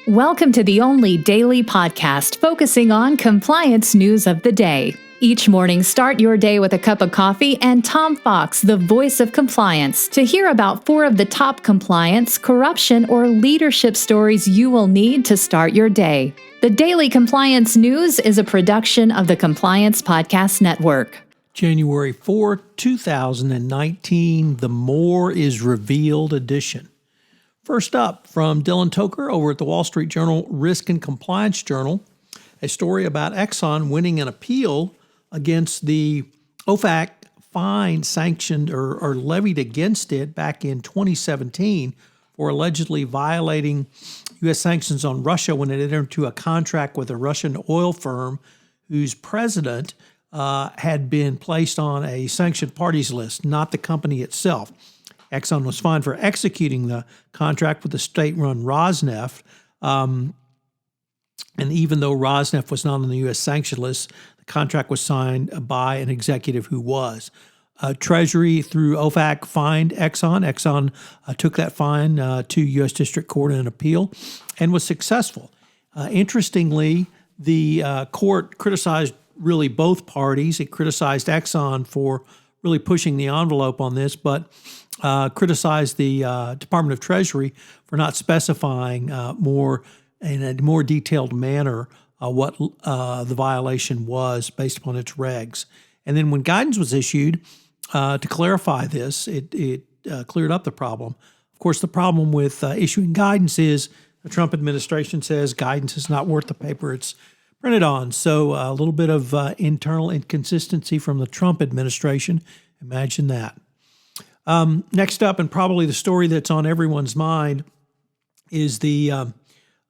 Welcome to the only daily podcast focusing on compliance news of the day. Each morning, start your day with a cup of coffee and Tom Fox, the voice of compliance, to hear about 4 of the top compliance, corruption, or leadership stories you will need to start your day. The Daily Compliance News is a production of the Compliance Podcast Network. January 4, 2019, The More is Revealed edition. First up, from Dylan Toker over at the Wall Street Journal Risk and Compliance Journal, a story about Exxon winning an appeal against the OFAC fine sanctioned or levied against it back in 2017 for allegedly violating U.S. sanctions on Russia when it entered into a contract with a Russian oil firm whose president had been placed on a sanctioned parties list, not the company itself. Exxon was fined for executing the contract with the state-run Rosneft. And even though Rosneft was not on the U.S. sanction list, the contract was signed by an executive who was. Treasury, through OFAC, fined Exxon. Exxon took that fine to U.S. District Court in an appeal and was successful. Interestingly, the court criticized really both parties. It criticized Exxon for really pushing the envelope on this, but criticized the Department of Treasury for not specifying in a more detailed manner what the violation was based upon its regs. And then when guidance was issued to clarify this, it cleared up the problem. Of course, the problem with issuing guidance is the Trump administration says guidance is not worth the paper it's printed on. So a little bit of internal inconsistency from the Trump administration. Imagine that. Next up, and probably the story that's on everyone's mind, is the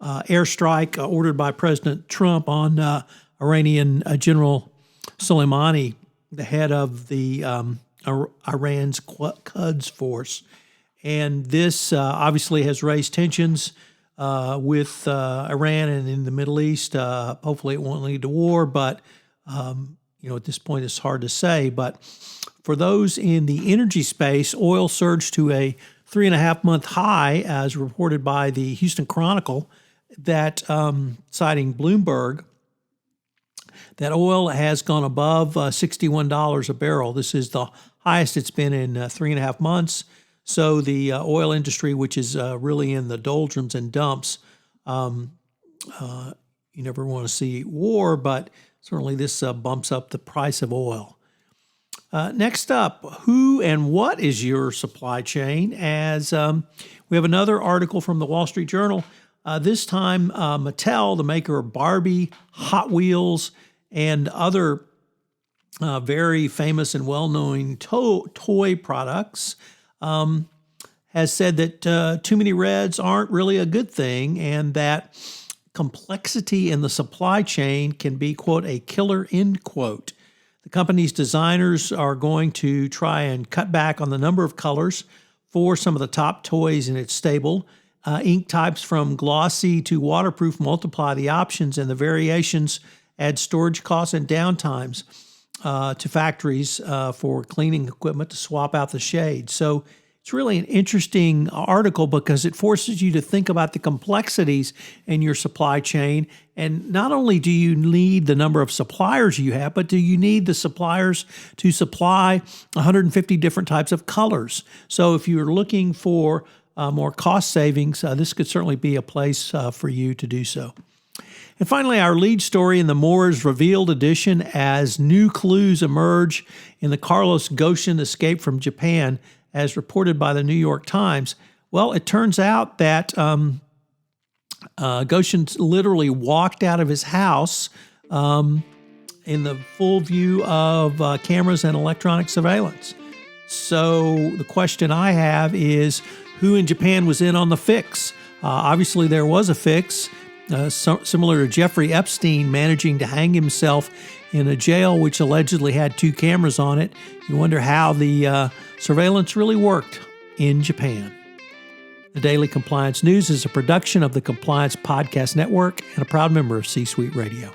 airstrike ordered by President Trump on Iranian General Soleimani, the head of the Iran's Quds force. And this obviously has raised tensions with Iran and in the Middle East. Hopefully it won't lead to war, but at this point it's hard to say. But for those in the energy space, oil surged to a 3.5-month high, as reported by the Houston Chronicle, that citing Bloomberg, that oil has gone above $61 a barrel. This is the highest it's been in 3.5 months. So the oil industry, which is really in the doldrums and dumps, you never want to see war, but certainly this bumps up the price of oil. Next up, who and what is your supply chain? As we have another article from the Wall Street Journal. This time, Mattel, the maker of Barbie, Hot Wheels, and other very famous and well-known toy products, has said that too many reds aren't really a good thing, and that complexity in the supply chain can be, quote, a killer, end quote. The company's designers are going to try and cut back on the number of colors for some of the top toys in its stable. Ink types from glossy to waterproof multiply the options, and the variations add storage costs and downtimes to factories for cleaning equipment to swap out the shades. So it's really an interesting article because it forces you to think about the complexities in your supply chain. And not only do you need the number of suppliers you have, but do you need the suppliers to supply 150 different types of colors? So if you're looking for more cost savings, this could certainly be a place for you to do so. And finally, our lead story in the More is Revealed edition, as new clues emerge in the Carlos Ghosn escape from Japan, as reported by the New York Times. Well, it turns out that Ghosn literally walked out of his house in the full view of cameras and electronic surveillance. So the question I have is, who in Japan was in on the fix? Obviously, there was a fix, similar to Jeffrey Epstein managing to hang himself in a jail which allegedly had 2 cameras on it. You wonder how the surveillance really worked in Japan. The Daily Compliance News is a production of the Compliance Podcast Network and a proud member of C-Suite Radio.